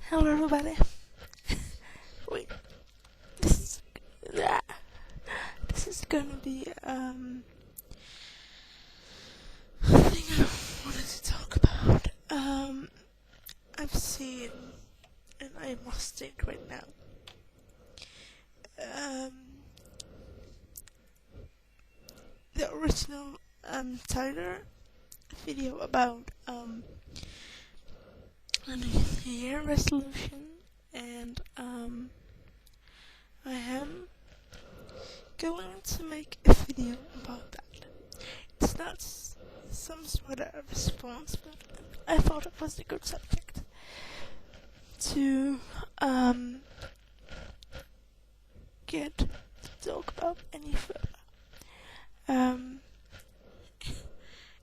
Hello everybody. Wait, this is ah, this is gonna be a thing I wanted to talk about. I've seen, and I must think right now. The original Tyler video about a New Year resolution, and I am going to make a video about that. It's not some sort of response, but I thought it was a good subject to get to talk about any further.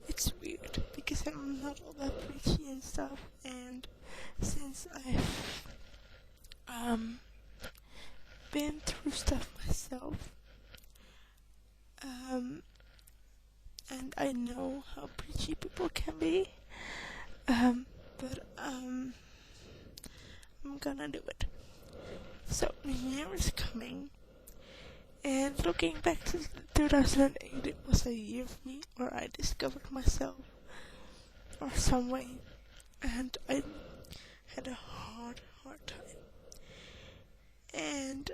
It's weird because I'm not all that preachy and stuff, and since I've been through stuff myself, and I know how preachy people can be, but I'm gonna do it. So, the year is coming, and looking back to 2008, it was a year for me where I discovered myself, or some way, and I had a hard time. And,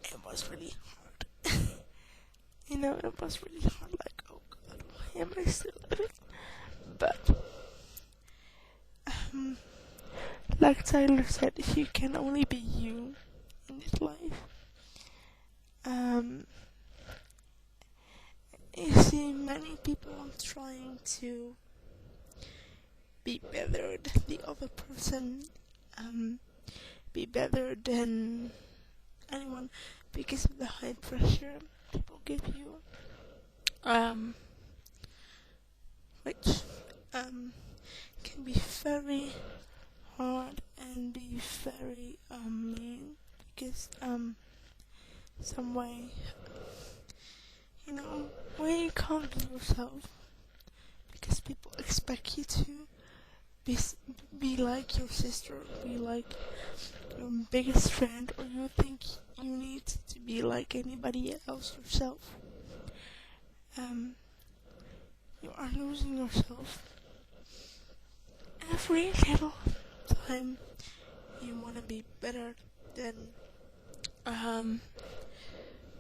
it was really hard. It was really hard, like, oh god, why am I still living? But, like Tyler said, you can only be you in this life. You see many people trying to be better than the other person, be better than anyone because of the high pressure people give you, which can be very hard and be very mean because some way where you can't be yourself because people expect you to be like your sister, be like your biggest friend, or you think you need to be like anybody else yourself. You are losing yourself every little time you want to be better than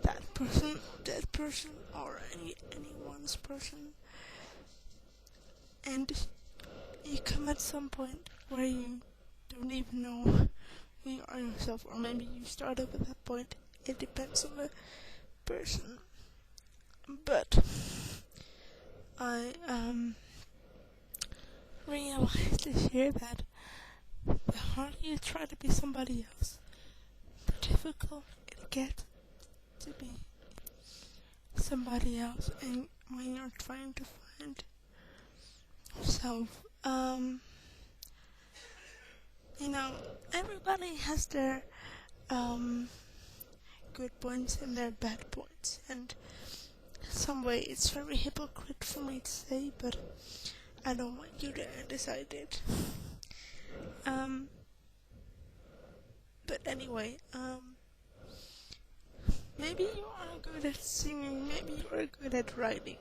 that person, or anyone's person, and you come at some point where you don't even know who you are yourself, or maybe you start up at that point. It depends on the person. But I realized this year that the harder you try to be somebody else, the difficult it gets to be somebody else. And when you're trying to find yourself, everybody has their good points and their bad points, and some way it's very hypocrite for me to say, but I don't want you to decide it. But anyway, maybe you are good at singing, maybe you are good at writing,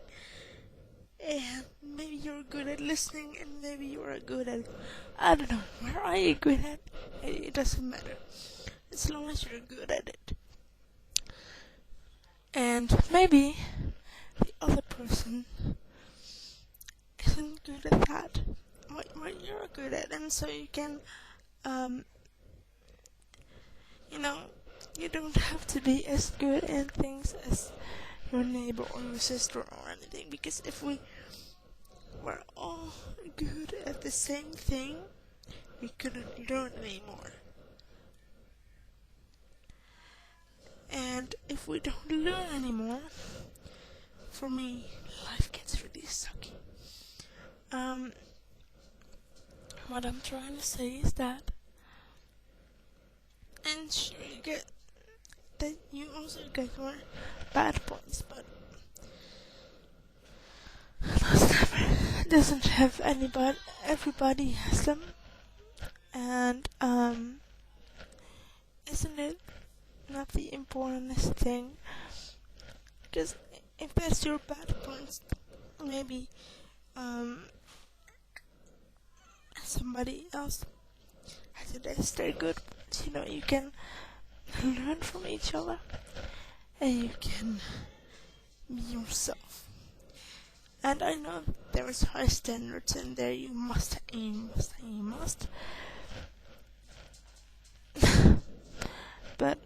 and maybe you're good at listening, and maybe you are good at, I don't know, where are you good at? It doesn't matter, as long as you're good at it. And maybe the other person isn't good at that, what you're good at, and so you can, you don't have to be as good at things as your neighbor or your sister or anything, because if we were all good at the same thing, we couldn't learn anymore. And if we don't learn anymore, for me, life gets really sucky. What I'm trying to say is that, and sure, you also get your bad points, but let's never doesn't have anybody. Everybody has them, and isn't it not the importantest thing? Because if that's your bad points, maybe somebody else has it as their good points. You can learn from each other, and you can be yourself. And I know there is high standards in there. You must. But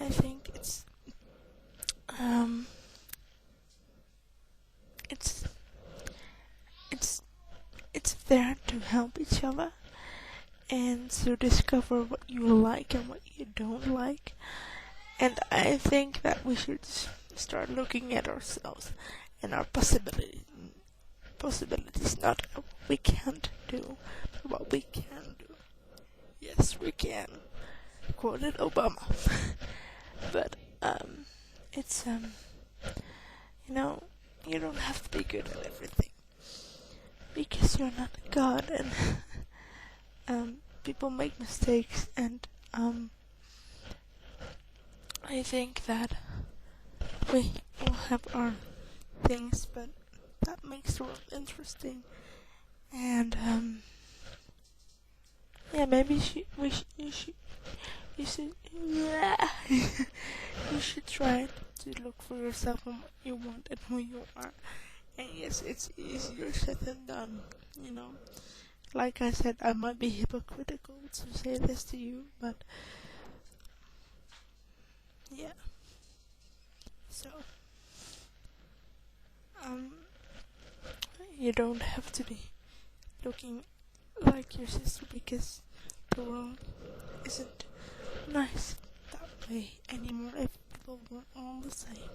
I think um, it's it's there to help each other and to discover what you like and what you don't like. And I think that we should start looking at ourselves and our possibilities, not what we can't do, but what we can do. Yes, we can. Quoted Obama. But it's you don't have to be good at everything because you're not God, and people make mistakes, and I think that we all have our things, but that makes the world interesting. And yeah, maybe you should you should try to look for yourself and what you want and who you are. And yes, it's easier said than done. Like I said, I might be hypocritical to say this to you, but yeah. So you don't have to be looking like your sister because the world isn't nice that way anymore if people weren't all the same.